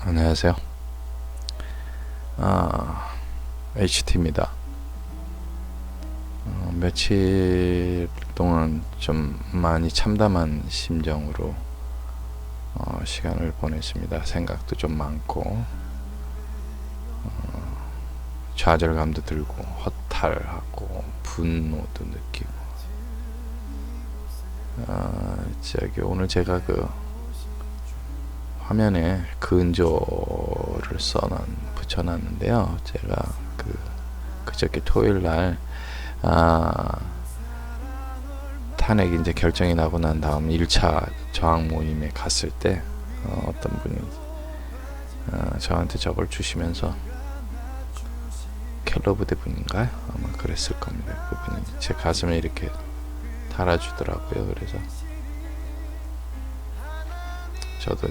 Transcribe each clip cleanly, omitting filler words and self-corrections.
안녕하세요. HT입니다. 며칠 동안 좀 많이 참담한 심정으로 시간을 보냈습니다. 생각도 좀 많고 좌절감도 들고 허탈하고 분노도 느끼고 오늘 제가 그 화면에 근조를 붙여놨는데요. 제가 그저께 토요일날 탄핵이 이제 결정이 나고 난 다음 1차 저항 모임에 갔을 때 어떤 분이 저한테 저걸 주시면서 켈러 부대 분인가요? 아마 그랬을 겁니다. 그분이 제 가슴에 이렇게 달아주더라고요. 그래서 저도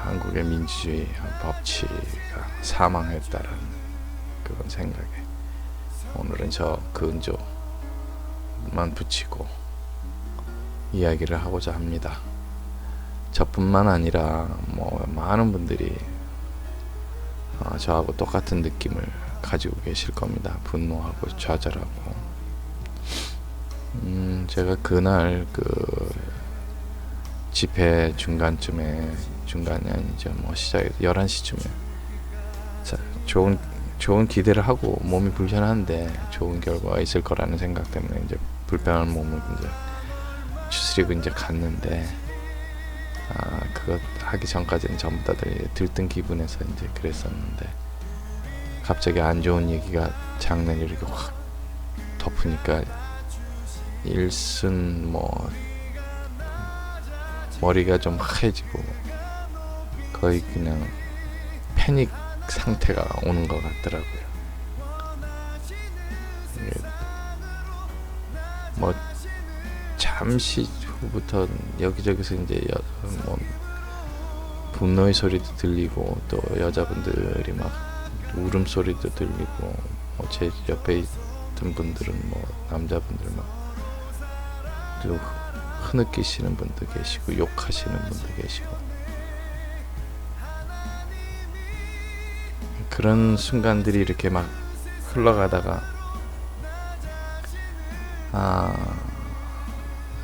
한국의 민주주의 법치가 사망했다는 그런 생각에 오늘은 저 근조만 붙이고 이야기를 하고자 합니다. 저뿐만 아니라 많은 분들이 저하고 똑같은 느낌을 가지고 계실 겁니다. 분노하고 좌절하고. 제가 그날 집회 중간이 아니죠. 시작해서 11시쯤에 좋은 기대를 하고 몸이 불편한데 좋은 결과가 있을 거라는 생각 때문에 이제 불편한 몸을 이제 추스리고 이제 갔는데 그거 하기 전까지는 전부 다들 들뜬 기분에서 이제 그랬었는데 갑자기 안 좋은 얘기가 장난이 이렇게 확 덮으니까 일순 머리가 좀 하얘지고 거의 그냥 패닉 상태가 오는 것 같더라고요. 잠시 후부터 여기저기서 이제 분노의 소리도 들리고 또 여자분들이 막 울음소리도 들리고 제 옆에 있던 분들은 남자분들 또 흐느끼시는 분도 계시고 욕하시는 분도 계시고 그런 순간들이 이렇게 막 흘러가다가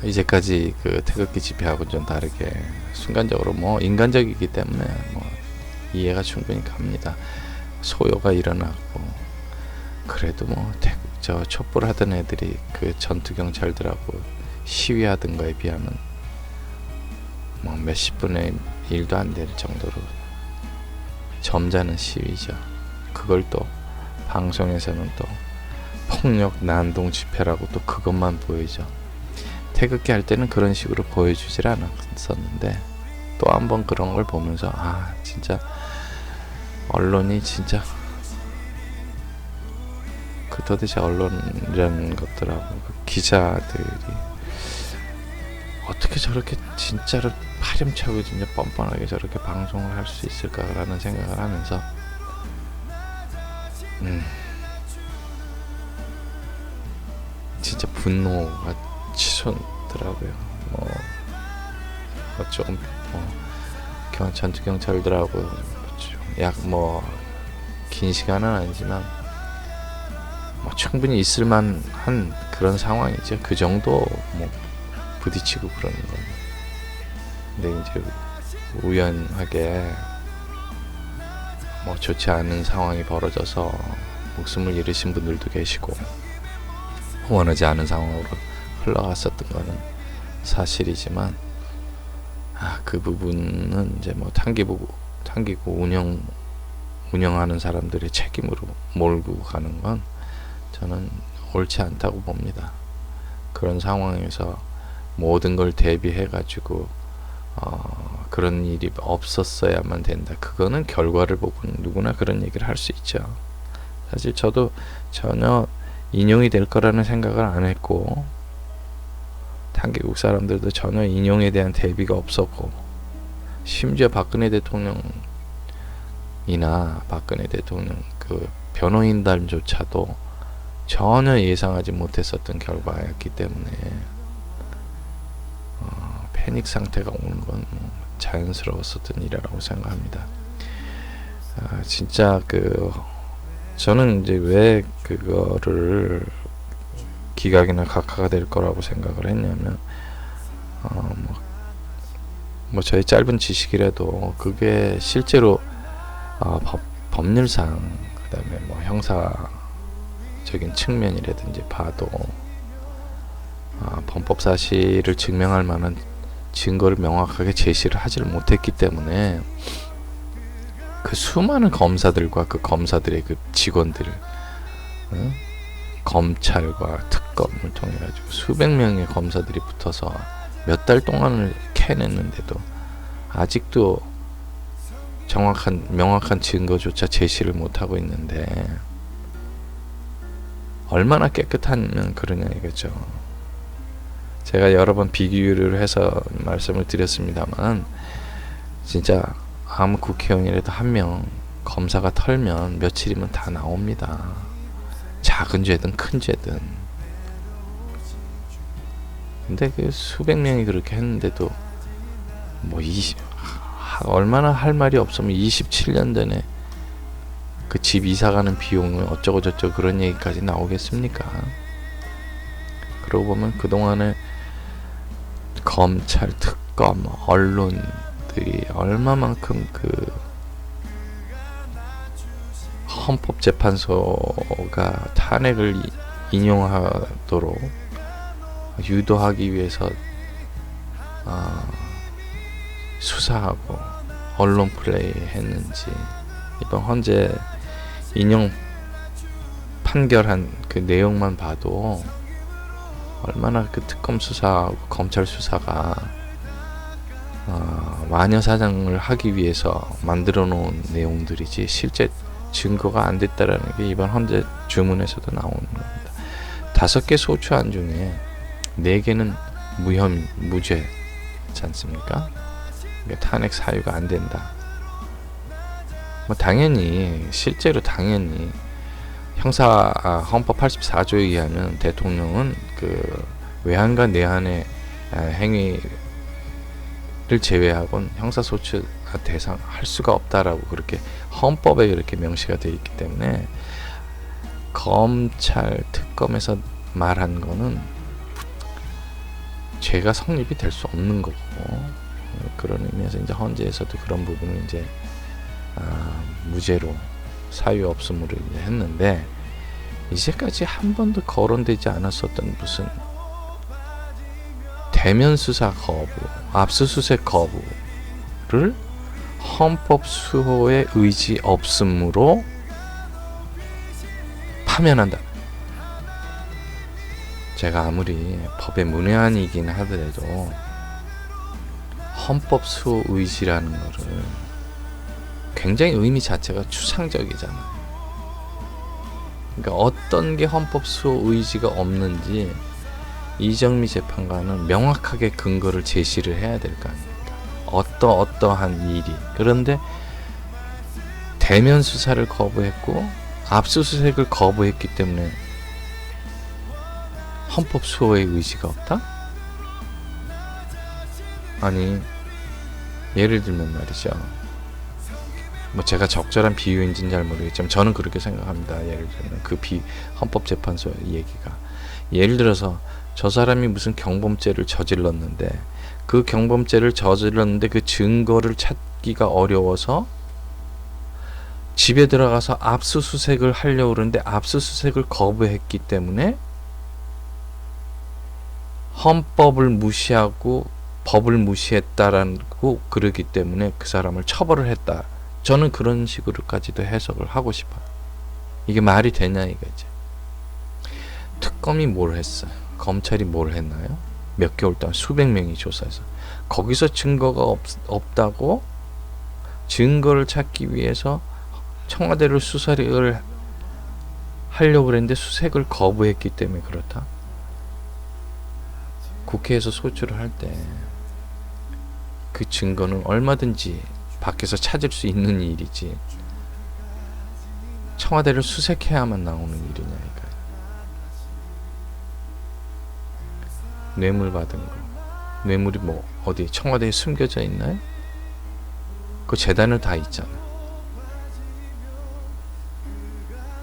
이제까지 그 태극기 집회하고 좀 다르게 순간적으로 인간적이기 때문에 이해가 충분히 갑니다. 소요가 일어나고 그래도 저 촛불하던 애들이 그 전투 경찰들하고 시위하던 거에 비하면 몇십 분의 1도 안 될 정도로 점잖은 시위죠. 그걸 또 방송에서는 또 폭력 난동 집회라고 또 그것만 보이죠. 태극기 할 때는 그런 식으로 보여주질 않았었는데 또 한번 그런 걸 보면서 진짜 언론이 진짜 도대체 언론이라는 것들하고 기자들이 어떻게 저렇게 진짜로 파렴치하고 진짜 뻔뻔하게 저렇게 방송을 할 수 있을까라는 생각을 하면서 진짜 분노가 치솟더라고요. 조금 전투 경찰들하고 약 긴 시간은 아니지만 충분히 있을만한 그런 상황이죠. 그 정도 부딪히고 그러는 거예요. 근데 이제 우연하게 좋지 않은 상황이 벌어져서 목숨을 잃으신 분들도 계시고 원하지 않은 상황으로 흘러갔었던 거는 사실이지만 그 부분은 이제 당기고 운영하는 사람들의 책임으로 몰고 가는 건 저는 옳지 않다고 봅니다. 그런 상황에서 모든 걸 대비해 가지고 그런 일이 없었어야만 된다. 그거는 결과를 보고 누구나 그런 얘기를 할 수 있죠. 사실 저도 전혀 인용이 될 거라는 생각을 안 했고 당기국 사람들도 전혀 인용에 대한 대비가 없었고 심지어 박근혜 대통령이나 박근혜 대통령 그 변호인단조차도 전혀 예상하지 못했었던 결과였기 때문에 패닉 상태가 오는 건 자연스러웠었던 일이라고 생각합니다. 진짜 저는 이제 왜 그거를 기각이나 각하가 될 거라고 생각을 했냐면, 뭐 저의 짧은 지식이라도 그게 실제로 법률상, 그다음에 뭐 형사적인 측면이라든지 봐도 범법 사실을 증명할 만한 증거를 명확하게 제시를 하지를 못했기 때문에 그 수많은 검사들과 그 검사들의 그 직원들을, 검찰과 특검을 통해 가지고 수백 명의 검사들이 붙어서 몇 달 동안을 캐냈는데도 아직도 명확한 증거조차 제시를 못하고 있는데, 얼마나 깨끗하면 그러냐 이거죠. 제가 여러 번 비교를 해서 말씀을 드렸습니다만, 진짜 아무 국회의원이라도 한 명 검사가 털면 며칠이면 다 나옵니다. 작은 죄든 큰 죄든. 근데 그 수백 명이 그렇게 했는데도 뭐 얼마나 할 말이 없으면 27년 전에 그 집 이사 가는 비용을 어쩌고 저쩌고 그런 얘기까지 나오겠습니까? 그러고 보면 그동안에 검찰, 특검, 언론들이 얼마만큼 그 헌법재판소가 탄핵을 인용하도록 유도하기 위해서 수사하고 언론 플레이 했는지, 이번 헌재 인용 판결한 그 내용만 봐도 얼마나 그 특검 수사하고 검찰 수사가 마녀 사냥을 하기 위해서 만들어 놓은 내용들이지 실제 증거가 안 됐다라는 게 이번 헌재 주문에서도 나오는 겁니다. 5개 소추안 중에 4개는 무죄지 않습니까? 그러니까 탄핵 사유가 안 된다. 뭐 당연히 실제로 헌법 84조에 의하면 대통령은 그 외환과 내환의 행위를 제외하고는 형사소추 대상할 수가 없다라고 그렇게 헌법에 그렇게 명시가 되어 있기 때문에, 검찰 특검에서 말한 거는 죄가 성립이 될 수 없는 거고, 그런 의미에서 이제 헌재에서도 그런 부분을 이제 무죄로 사유 없음으로 이제 했는데, 이제까지 한 번도 거론되지 않았었던 무슨 대면 수사 거부, 압수수색 거부를 헌법 수호의 의지 없음으로 파면한다. 제가 아무리 법의 문외한이긴 하더라도 헌법 수호 의지라는 거를 굉장히 의미 자체가 추상적이잖아요. 그러니까 어떤 게 헌법 수호 의지가 없는지 이정미 재판관은 명확하게 근거를 제시를 해야 될 거 아닙니까? 어떠한 일이. 그런데 대면 수사를 거부했고 압수수색을 거부했기 때문에 헌법 수호의 의지가 없다? 아니, 예를 들면 말이죠. 뭐 제가 적절한 비유인지는 잘 모르겠지만 저는 그렇게 생각합니다. 예를 들면 그 헌법재판소 얘기가, 예를 들어서 저 사람이 무슨 경범죄를 저질렀는데 그 증거를 찾기가 어려워서 집에 들어가서 압수수색을 하려고 그러는데 압수수색을 거부했기 때문에 헌법을 무시하고 법을 무시했다라고 그러기 때문에 그 사람을 처벌을 했다. 저는 그런 식으로까지도 해석을 하고 싶어요. 이게 말이 되냐 이거지. 특검이 뭘 했어요? 검찰이 뭘 했나요? 몇 개월 동안 수백 명이 조사해서 거기서 증거가 없다고 증거를 찾기 위해서 청와대를 수사를 하려고 그랬는데 수색을 거부했기 때문에 그렇다. 국회에서 소추를 할 때 그 증거는 얼마든지 밖에서 찾을 수 있는 일이지 청와대를 수색해야만 나오는 일이냐 이거야. 뇌물 받은 거, 뇌물이 뭐 어디 청와대에 숨겨져 있나요? 그 재단을 다 있잖아.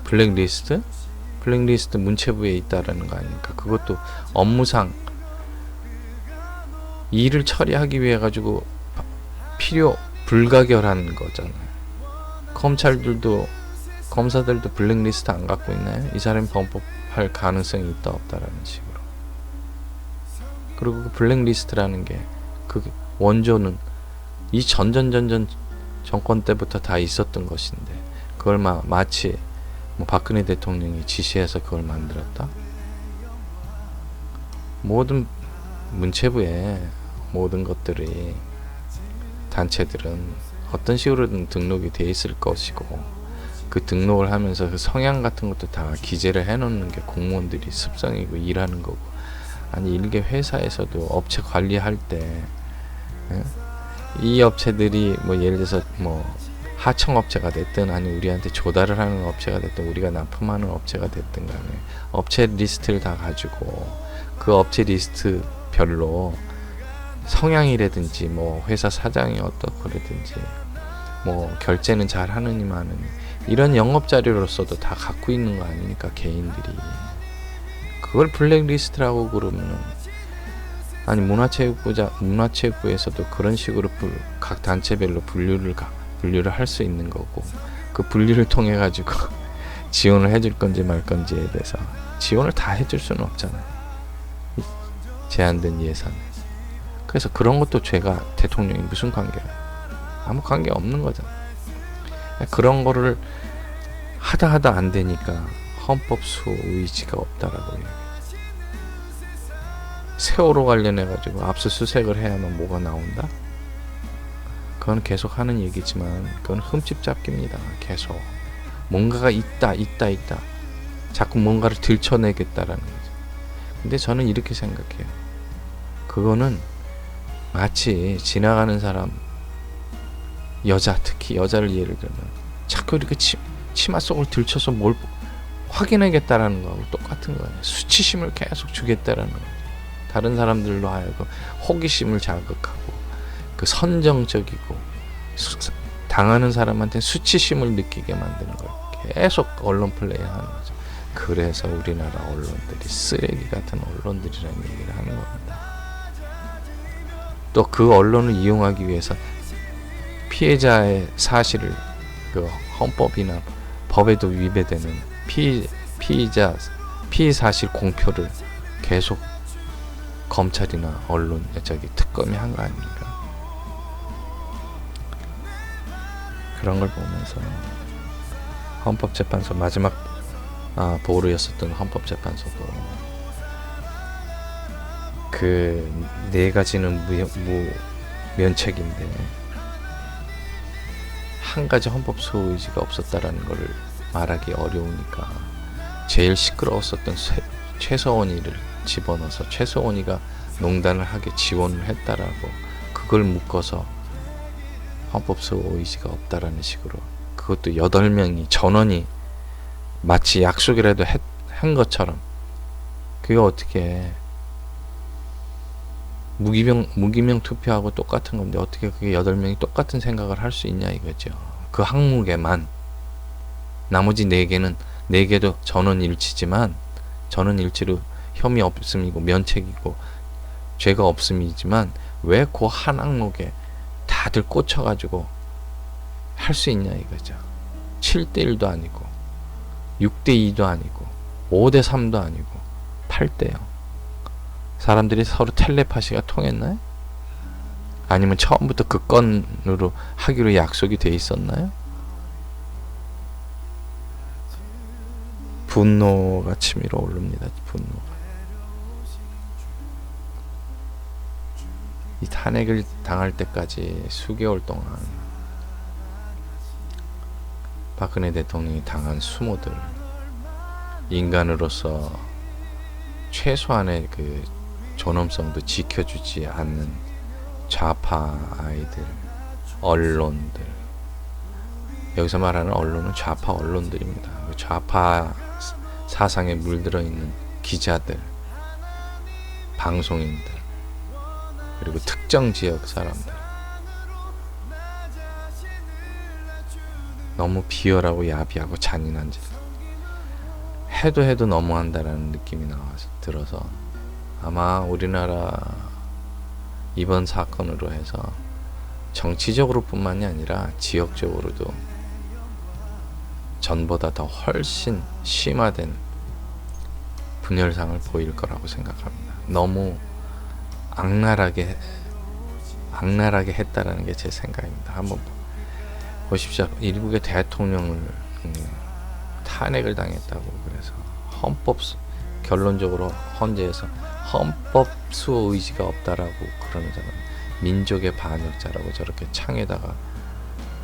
블랙리스트? 블랙리스트 문체부에 있다라는 거 아닙니까? 그것도 업무상 일을 처리하기 위해 가지고 필요 불가결한 거잖아요. 검사들도 블랙리스트 안 갖고 있나요? 이 사람이 범법할 가능성이 있다 없다라는 식으로. 그리고 그 블랙리스트라는 게 그 원조는 이 전전 정권 때부터 다 있었던 것인데 그걸 마치 뭐 박근혜 대통령이 지시해서 그걸 만들었다? 모든 문체부에 모든 것들이 단체들은 어떤 식으로든 등록이 돼 있을 것이고 그 등록을 하면서 그 성향 같은 것도 다 기재를 해놓는 게 공무원들이 습성이고 일하는 거고. 아니 일개 회사에서도 업체 관리할 때 이 업체들이 뭐 예를 들어서 뭐 하청업체가 됐든 아니 우리한테 조달을 하는 업체가 됐든 우리가 납품하는 업체가 됐든 간에 업체 리스트를 다 가지고 그 업체 리스트별로 성향이라든지 뭐 회사 사장이 어떻고라든지 뭐 결제는 잘 하느니 마느니 이런 영업 자료로서도 다 갖고 있는 거 아닙니까 개인들이. 그걸 블랙리스트라고 그러면 아니 문화체육부에서도 그런 식으로 각 단체별로 분류를 할 수 있는 거고 그 분류를 통해 가지고 지원을 해줄 건지 말 건지에 대해서 지원을 다 해줄 수는 없잖아요. 제한된 예산. 그래서 그런 것도 죄가 대통령이 무슨 관계야? 아무 관계 없는 거잖아. 그런 거를 하다 안 되니까 헌법 수호 의지가 없다라고 얘기해요. 세월호 관련해가지고 압수수색을 해야만 뭐가 나온다? 그건 계속 하는 얘기지만 그건 흠집 잡기입니다. 계속 뭔가가 있다 자꾸 뭔가를 들춰내겠다라는 거죠. 근데 저는 이렇게 생각해요. 그거는 마치 지나가는 사람 특히 여자를 예를 들면 자꾸 이렇게 치마 속을 들춰서 뭘 확인하겠다라는 거하고 똑같은 거예요. 수치심을 계속 주겠다라는 거예요. 다른 사람들로 하여금 호기심을 자극하고 그 선정적이고 당하는 사람한테 수치심을 느끼게 만드는 걸 계속 언론 플레이하는 거죠. 그래서 우리나라 언론들이 쓰레기 같은 언론들이라는 얘기를 하는 겁니다. 또 그 언론을 이용하기 위해서 피해자의 사실을 그 헌법이나 법에도 위배되는 피의 사실 공표를 계속 검찰이나 언론 특검이 한 거 아닙니까? 그런 걸 보면서 헌법재판소 마지막 보루였었던 헌법재판소도 그 네 가지는 면책인데 한 가지 헌법 수호 의지가 없었다라는 걸 말하기 어려우니까 제일 시끄러웠었던 최서원이를 집어넣어서 최서원이가 농단을 하게 지원을 했다라고 그걸 묶어서 헌법 수호 의지가 없다라는 식으로 그것도 8명이 전원이 마치 약속이라도 한 것처럼 그게 어떻게 무기명 투표하고 똑같은 건데 어떻게 그게 8명이 똑같은 생각을 할 수 있냐 이거죠. 그 항목에만 나머지 4개도 전원 일치지만 전원 일치로 혐의 없음이고 면책이고 죄가 없음이지만 왜 그 한 항목에 다들 꽂혀가지고 할 수 있냐 이거죠. 7대1도 아니고 6대2도 아니고 5대3도 아니고 8대0 사람들이 서로 텔레파시가 통했나요? 아니면 처음부터 그 건으로 하기로 약속이 돼 있었나요? 분노가 치밀어 오릅니다. 분노가. 이 탄핵을 당할 때까지 수개월 동안 박근혜 대통령이 당한 수모들 인간으로서 최소한의 그 존엄성도 지켜주지 않는 좌파 아이들, 언론들 여기서 말하는 언론은 좌파 언론들입니다. 좌파 사상에 물들어 있는 기자들, 방송인들 그리고 특정 지역 사람들 너무 비열하고 야비하고 잔인한 짓 해도 너무한다라는 느낌이 들어서 아마 우리나라 이번 사건으로 해서 정치적으로 뿐만이 아니라 지역적으로도 전보다 더 훨씬 심화된 분열상을 보일 거라고 생각합니다. 너무 악랄하게 했다라는 게 제 생각입니다. 한번 보십시오. 일국의 대통령을 탄핵을 당했다고 그래서 결론적으로 헌재에서 헌법 수호 의지가 없다라고 그러는 사람, 민족의 반역자라고 저렇게 창에다가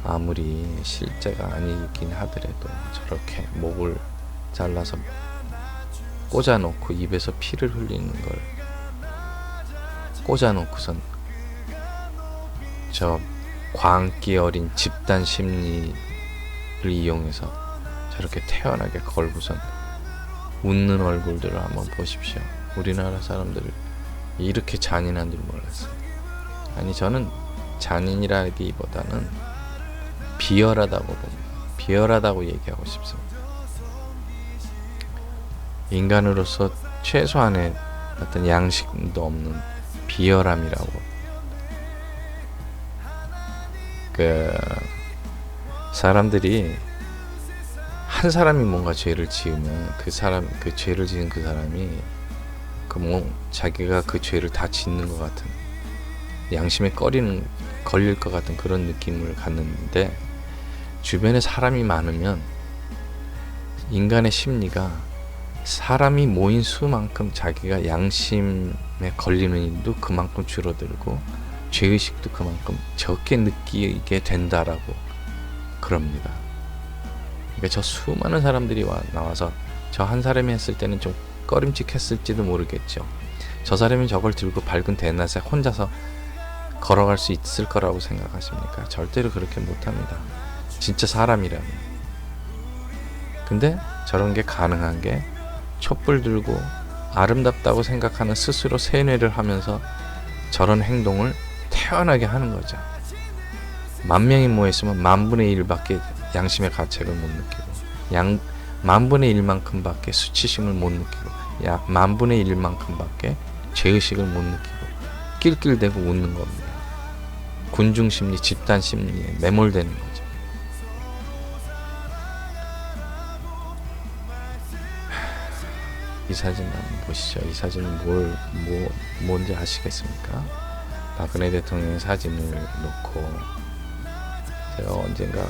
아무리 실제가 아니긴 하더라도 저렇게 목을 잘라서 꽂아놓고 입에서 피를 흘리는 걸 꽂아놓고선 저 광기 어린 집단 심리를 이용해서 저렇게 태연하게 걸고선 웃는 얼굴들을 한번 보십시오. 우리나라 사람들 이렇게 잔인한 줄 몰랐어요. 아니 저는 잔인이라기보다는 비열하다고 봅니다. 비열하다고 얘기하고 싶습니다. 인간으로서 최소한의 어떤 양식도 없는 비열함이라고. 사람들이 한 사람이 뭔가 죄를 지으면 그 죄를 지은 그 사람이 자기가 그 죄를 다 짓는 것 같은, 양심에 걸릴 것 같은 그런 느낌을 갖는데, 주변에 사람이 많으면 인간의 심리가 사람이 모인 수만큼 자기가 양심에 걸리는 일도 그만큼 줄어들고 죄의식도 그만큼 적게 느끼게 된다라고 그럽니다. 그러니까 저 수많은 사람들이 나와서 저 한 사람이 했을 때는 좀 꺼림칙했을지도 모르겠죠. 저 사람이 저걸 들고 밝은 대낮에 혼자서 걸어갈 수 있을 거라고 생각하십니까? 절대로 그렇게 못합니다. 진짜 사람이라면. 근데 저런 게 가능한 게 촛불 들고 아름답다고 생각하는 스스로 세뇌를 하면서 저런 행동을 태연하게 하는 거죠. 10,000명이 모였으면 10,000분의 1밖에 양심의 가책을 못 느끼고 10,000분의 1만큼밖에 수치심을 못 느끼고 10,000분의 1만큼밖에 죄의식을 못 느끼고 낄낄대고 웃는 겁니다. 군중심리, 집단심리에 매몰되는 거죠. 이 사진 한번 보시죠. 이 사진은 뭔지 아시겠습니까? 박근혜 대통령의 사진을 놓고 제가 언젠가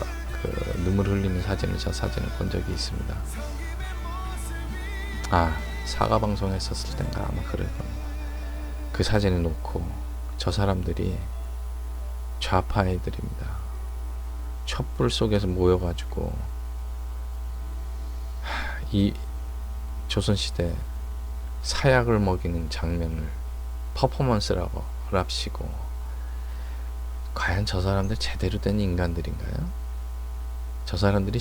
눈물 흘리는 사진을, 저 사진을 본 적이 있습니다. 사과 방송 했었을 땐가 아마 그럴 겁니다. 그 사진을 놓고 저 사람들이 좌파 애들입니다. 촛불 속에서 모여가지고 이 조선시대 사약을 먹이는 장면을 퍼포먼스라고 랍시고, 과연 저 사람들 제대로 된 인간들인가요? 저 사람들이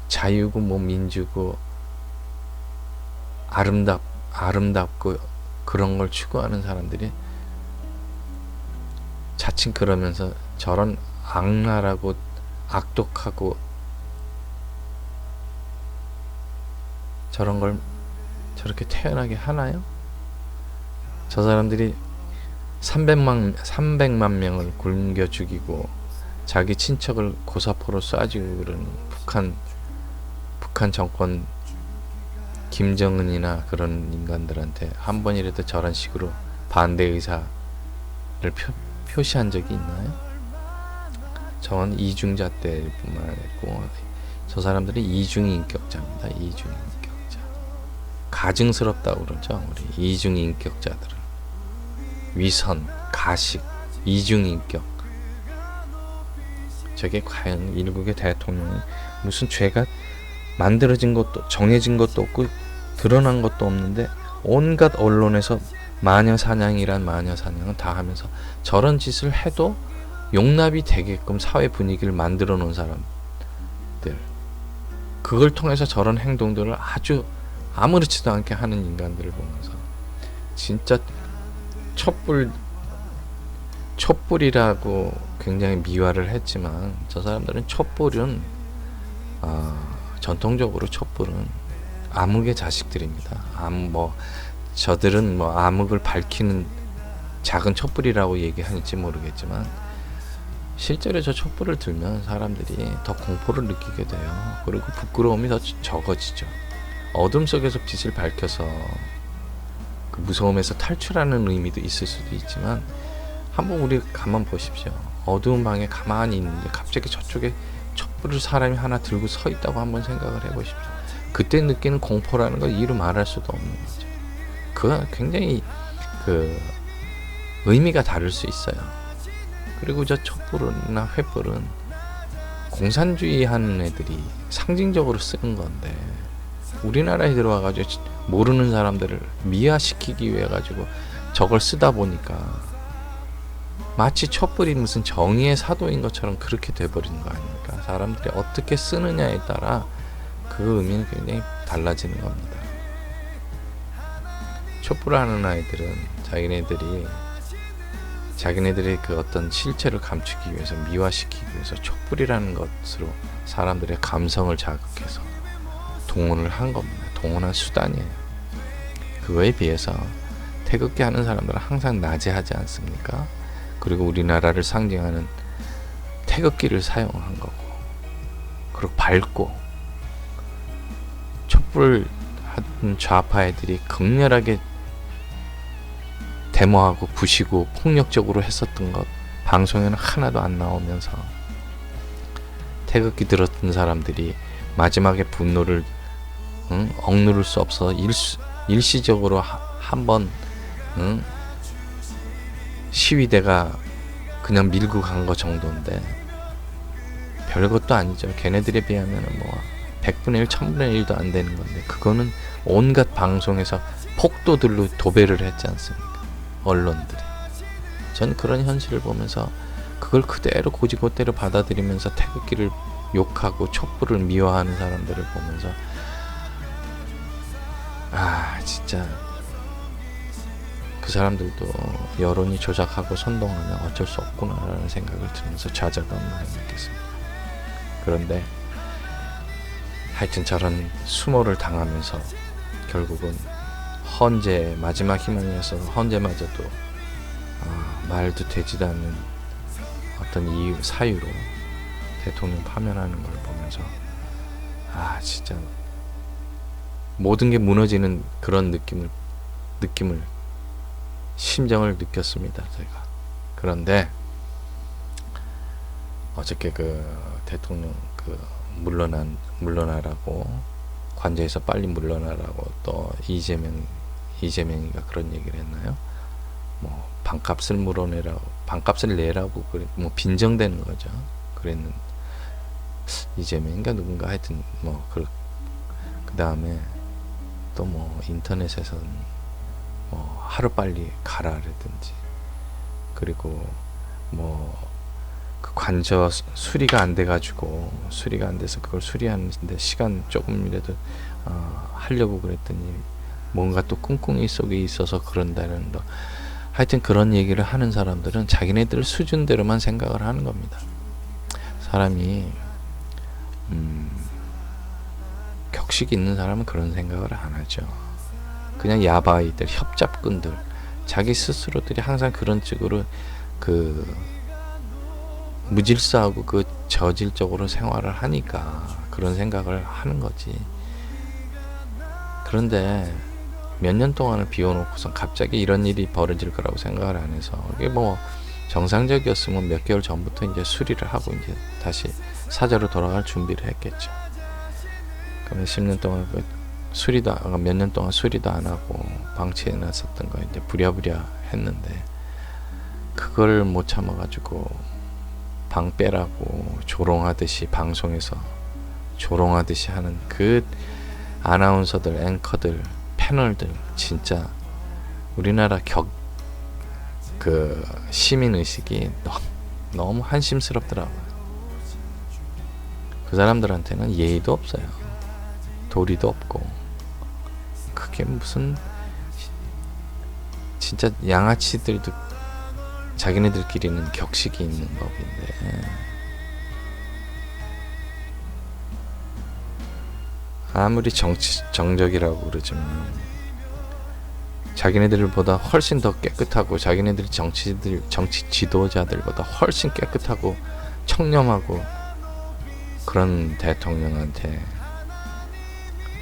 자유고 민주고 아름답고 그런 걸 추구하는 사람들이 자칭 그러면서 저런 악랄하고 악독하고 저런 걸 저렇게 태연하게 하나요? 저 사람들이 300만 명을 굶겨 죽이고 자기 친척을 고사포로 쏴주고 그러는 북한 정권 김정은이나 그런 인간들한테 한 번이라도 저런 식으로 반대 의사를 표시한 적이 있나요? 저는 이중잣대일 뿐만 아니고 저 사람들은 이중인격자입니다. 이중인격자. 가증스럽다고 그러죠. 우리 이중인격자들은 위선, 가식, 이중인격. 저게 과연 일국의 대통령이 무슨 죄가 만들어진 것도 정해진 것도 없고 드러난 것도 없는데 온갖 언론에서 마녀사냥이란 마녀사냥은 다 하면서 저런 짓을 해도 용납이 되게끔 사회 분위기를 만들어 놓은 사람들, 그걸 통해서 저런 행동들을 아주 아무렇지도 않게 하는 인간들을 보면서 진짜 촛불 촛불이라고 굉장히 미화를 했지만 저 사람들은 촛불은 전통적으로 촛불은 암흑의 자식들입니다. 저들은 뭐 암흑을 밝히는 작은 촛불이라고 얘기할지 모르겠지만 실제로 저 촛불을 들면 사람들이 더 공포를 느끼게 돼요. 그리고 부끄러움이 더 적어지죠. 어둠 속에서 빛을 밝혀서 그 무서움에서 탈출하는 의미도 있을 수도 있지만 한번 우리 가만 보십시오. 어두운 방에 가만히 있는데 갑자기 저쪽에 촛불을 사람이 하나 들고 서 있다고 한번 생각을 해보십시오. 그때 느끼는 공포라는 걸 이루 말할 수도 없는 거죠. 그건 굉장히 그 의미가 다를 수 있어요. 그리고 저 촛불이나 횃불은 공산주의 하는 애들이 상징적으로 쓰는 건데 우리나라에 들어와가지고 모르는 사람들을 미화시키기 위해 가지고 저걸 쓰다 보니까 마치 촛불이 무슨 정의의 사도인 것처럼 그렇게 돼버리는 거 아닙니까? 사람들이 어떻게 쓰느냐에 따라 그 의미는 굉장히 달라지는 겁니다. 촛불 하는 아이들은 자기네들이 그 어떤 실체를 감추기 위해서 미화시키기 위해서 촛불이라는 것으로 사람들의 감성을 자극해서 동원을 한 겁니다. 동원한 수단이에요. 그거에 비해서 태극기 하는 사람들은 항상 낮에 하지 않습니까? 그리고 우리나라를 상징하는 태극기를 사용한 거고, 그리고 밝고, 촛불 하던 좌파 애들이 극렬하게 데모하고 부시고 폭력적으로 했었던 것 방송에는 하나도 안 나오면서 태극기 들었던 사람들이 마지막에 분노를 억누를 수 없어 일시적으로 한번 시위대가 그냥 밀고 간 거 정도인데 별것도 아니죠. 걔네들에 비하면 뭐 100분의 1, 1000분의 1도 안 되는 건데 그거는 온갖 방송에서 폭도들로 도배를 했지 않습니까? 언론들이. 전 그런 현실을 보면서 그걸 그대로 고지고대로 받아들이면서 태극기를 욕하고 촛불을 미화하는 사람들을 보면서 진짜 그 사람들도 여론이 조작하고 선동하면 어쩔 수 없구나라는 생각을 들면서 좌절감을 느꼈습니다. 그런데 하여튼 저런 수모를 당하면서 결국은 헌재 마지막 희망이어서 헌재마저도 말도 되지도 않는 어떤 이유 사유로 대통령 파면하는 걸 보면서 진짜 모든 게 무너지는 그런 느낌을 심정을 느꼈습니다. 제가. 그런데 어저께 그 대통령 물러나라고 관저에서 빨리 물러나라고 또 이재명이가 그런 얘기를 했나요? 뭐 반값을 반값을 내라고 뭐 빈정대는 거죠. 그랬는 이재명인가 누군가 하여튼 뭐 그 다음에 또 뭐 인터넷에서는 뭐 하루 빨리 가라라든지 그리고 뭐 그 관저 수리가 안 돼서 그걸 수리하는데 시간 조금이라도 하려고 그랬더니 뭔가 또 꿍꿍이 속에 있어서 그런다는 거. 하여튼 그런 얘기를 하는 사람들은 자기네들 수준대로만 생각을 하는 겁니다. 사람이 격식 있는 사람은 그런 생각을 안 하죠. 그냥 야바이들, 협잡꾼들, 자기 스스로들이 항상 그런 쪽으로 무질서하고 저질적으로 생활을 하니까 그런 생각을 하는 거지. 그런데 몇 년 동안을 비워놓고서 갑자기 이런 일이 벌어질 거라고 생각을 안 해서 이게 뭐 정상적이었으면 몇 개월 전부터 이제 수리를 하고 이제 다시 사저로 돌아갈 준비를 했겠죠. 그러면 10년 동안 몇 년 동안 수리도 안 하고 방치해놨었던 거 이제 부랴부랴 했는데 그걸 못 참아가지고 방 빼라고 조롱하듯이 방송에서 조롱하듯이 하는 그 아나운서들, 앵커들, 패널들 진짜 우리나라 시민의식이 너무 한심스럽더라고요. 그 사람들한테는 예의도 없어요. 도리도 없고 그게 무슨 진짜 양아치들도 자기네들끼리는 격식이 있는 법인데 아무리 정적이라고 그러지만 자기네들보다 훨씬 더 깨끗하고 자기네들 정치 지도자들보다 훨씬 깨끗하고 청렴하고 그런 대통령한테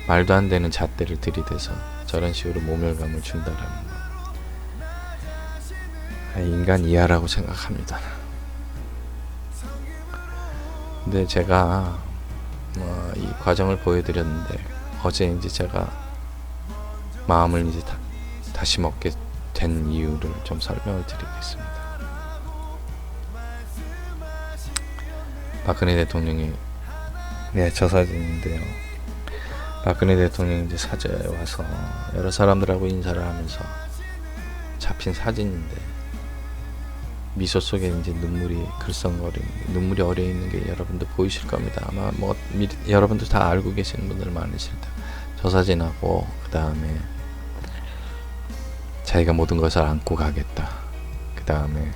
말도 안 되는 잣대를 들이대서 저런 식으로 모멸감을 준다라는 거, 인간 이하라고 생각합니다. 근데 제가 이 과정을 보여드렸는데 어제 이제 제가 마음을 이제 다시 먹게 된 이유를 좀 설명을 드리겠습니다. 박근혜 대통령이 저 사진인데요. 박근혜 대통령이 이제 사저에 와서 여러 사람들하고 인사를 하면서 잡힌 사진인데 미소 속에 이제 눈물이 글썽거리는 눈물이 어려 있는 게 여러분들 보이실 겁니다. 아마 뭐 여러분들 다 알고 계시는 분들 많으실 텐데 저 사진하고 그 다음에 자기가 모든 것을 안고 가겠다. 그 다음에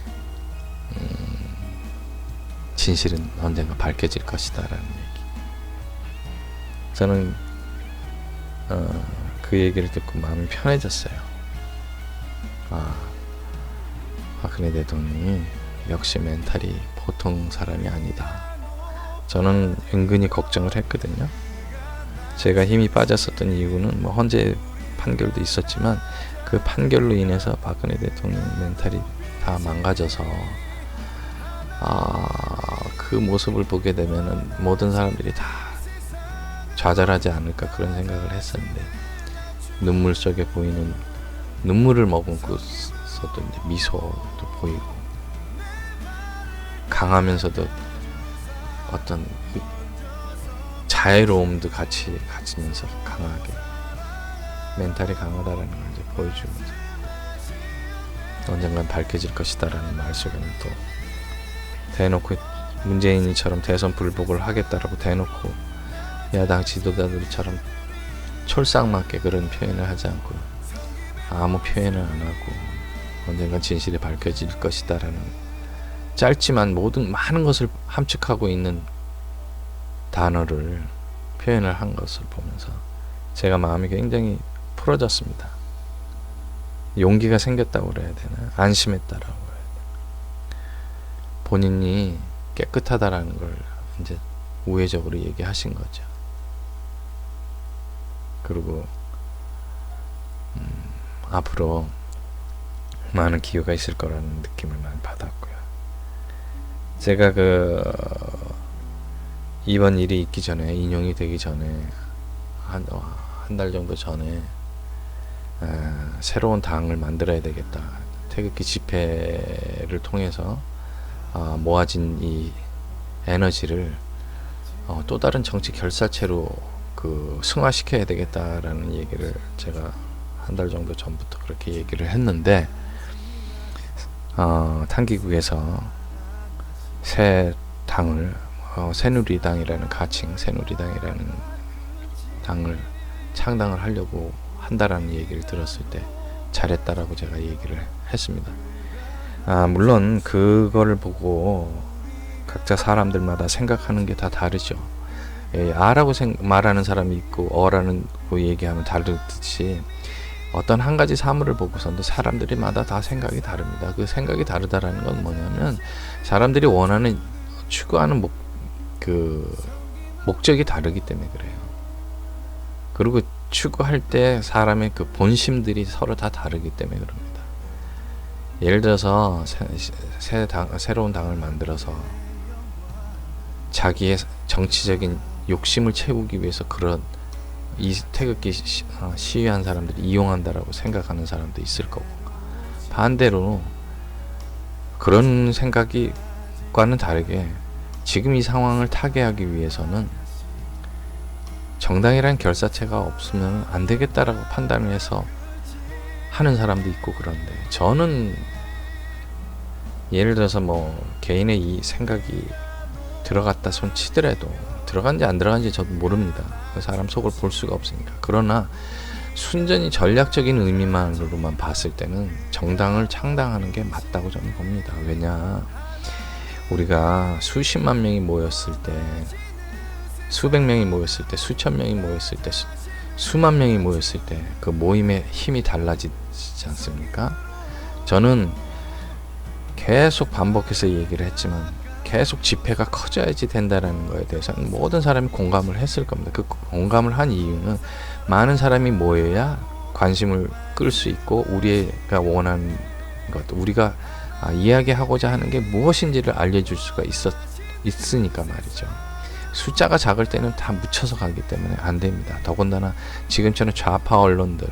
진실은 언젠가 밝혀질 것이다 라는 얘기. 저는 그 얘기를 듣고 마음이 편해졌어요. 박근혜 대통령이 역시 멘탈이 보통 사람이 아니다. 저는 은근히 걱정을 했거든요. 제가 힘이 빠졌었던 이유는 뭐 헌재 판결도 있었지만 그 판결로 인해서 박근혜 대통령 멘탈이 다 망가져서 그 모습을 보게 되면은 모든 사람들이 다 좌절하지 않을까 그런 생각을 했었는데 눈물 속에 보이는 눈물을 머금고서도 이제 미소도 보이고 강하면서도 어떤 자애로움도 같이 가지면서 강하게 멘탈이 강하다라는 걸 이제 보여주면서 언젠간 밝혀질 것이다라는 말 속에는 또 대놓고 문재인이처럼 대선 불복을 하겠다라고 대놓고 야당 지도자들처럼 촐싹맞게 그런 표현을 하지 않고 아무 표현을 안 하고 언젠간 진실이 밝혀질 것이다라는 짧지만 많은 것을 함축하고 있는 단어를 표현을 한 것을 보면서 제가 마음이 굉장히 풀어졌습니다. 용기가 생겼다고 그래야 되나? 안심했다라고 그래야 되나? 본인이 깨끗하다라는 걸 이제 우회적으로 얘기하신 거죠. 그리고 앞으로 많은 기회가 있을 거라는 느낌을 많이 받았고요. 제가 이번 일이 있기 전에 인용이 되기 전에 한 달 정도 전에 새로운 당을 만들어야 되겠다. 태극기 집회를 통해서 모아진 이 에너지를 또 다른 정치 결사체로 승화시켜야 되겠다라는 얘기를 제가 한 달 정도 전부터 그렇게 얘기를 했는데 탄기국에서 새 당을 새누리당이라는 가칭 새누리당이라는 당을 창당을 하려고 한다라는 얘기를 들었을 때 잘했다라고 제가 얘기를 했습니다. 물론 그거를 보고 각자 사람들마다 생각하는 게 다 다르죠. 아라고 말하는 사람이 있고 어라는 거 얘기하면 다르듯이 어떤 한 가지 사물을 보고서도 사람들이마다 다 생각이 다릅니다. 그 생각이 다르다라는 건 뭐냐면 사람들이 원하는 추구하는 목적이 다르기 때문에 그래요. 그리고 추구할 때 사람의 그 본심들이 서로 다 다르기 때문에 그럽니다. 예를 들어서 새로운 당을 만들어서 자기의 정치적인 욕심을 채우기 위해서 그런 이 태극기 시위한 사람들이 이용한다라고 생각하는 사람도 있을 거고, 반대로 그런 생각과는 다르게 지금 이 상황을 타개하기 위해서는 정당이란 결사체가 없으면 안 되겠다라고 판단을 해서 하는 사람도 있고, 그런데 저는 예를 들어서 개인의 이 생각이 들어갔다 손 치더라도 들어간지 안 들어간지 저도 모릅니다. 그 사람 속을 볼 수가 없으니까. 그러나 순전히 전략적인 의미만으로만 봤을 때는 정당을 창당하는 게 맞다고 저는 봅니다. 왜냐, 우리가 수십만 명이 모였을 때, 수백 명이 모였을 때, 수천 명이 모였을 때, 수만 명이 모였을 때 그 모임의 힘이 달라지지 않습니까? 저는 계속 반복해서 얘기를 했지만 계속 집회가 커져야지 된다라는 거에 대해서는 모든 사람이 공감을 했을 겁니다. 그 공감을 한 이유는 많은 사람이 모여야 관심을 끌 수 있고 우리가 원하는 것, 우리가 이야기하고자 하는 게 무엇인지를 알려줄 수가 있으니까 말이죠. 숫자가 작을 때는 다 묻혀서 가기 때문에 안 됩니다. 더군다나 지금처럼 좌파 언론들,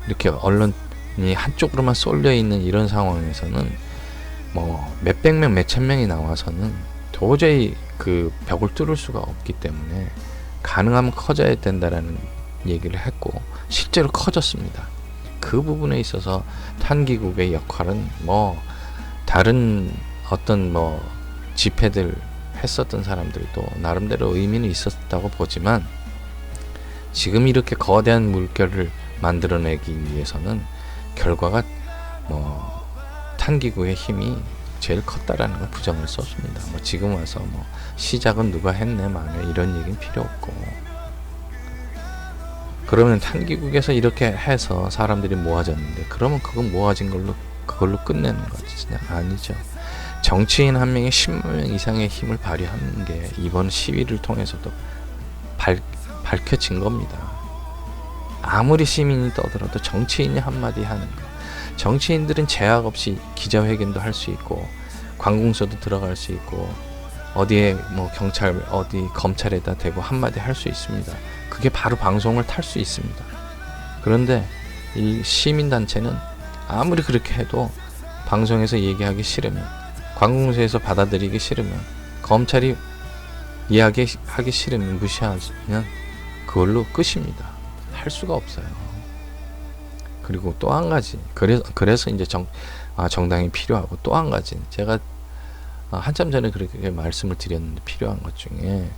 이렇게 언론이 한쪽으로만 쏠려 있는 이런 상황에서는 뭐 몇백 명, 몇천 명이 나와서는 도저히 그 벽을 뚫을 수가 없기 때문에 가능하면 커져야 된다라는 얘기를 했고 실제로 커졌습니다. 그 부분에 있어서 탄기국의 역할은 뭐 다른 어떤 뭐 집회들 했었던 사람들도 나름대로 의미는 있었다고 보지만 지금 이렇게 거대한 물결을 만들어내기 위해서는 결과가 뭐 탄기구의 힘이 제일 컸다라는 건 부정할 수 없습니다. 뭐 지금 와서 뭐 시작은 누가 했네 마네 이런 얘기는 필요 없고, 그러면 탄기국에서 이렇게 해서 사람들이 모아졌는데 그러면 그건 모아진 걸로 그걸로 끝내는 거지? 아니죠. 정치인 한 명이 10만 명 이상의 힘을 발휘하는 게 이번 시위를 통해서도 밝혀진 겁니다. 아무리 시민이 떠들어도 정치인이 한마디 하는 거, 정치인들은 제약 없이 기자회견도 할 수 있고 관공서도 들어갈 수 있고 어디에 뭐 경찰 어디 검찰에다 대고 한마디 할 수 있습니다. 그게 바로 방송을 탈 수 있습니다. 그런데 이 시민단체는 아무리 그렇게 해도 방송에서 얘기하기 싫으면, 관공서에서 받아들이기 싫으면, 검찰이 이야기하기 싫으면, 무시하면 그걸로 끝입니다. 할 수가 없어요. 그리고 또 한 가지, 그래서 이제 정당이 필요하고, 또 한 가지 제가 한참 전에 그렇게 말씀을 드렸는데 필요한 것 중에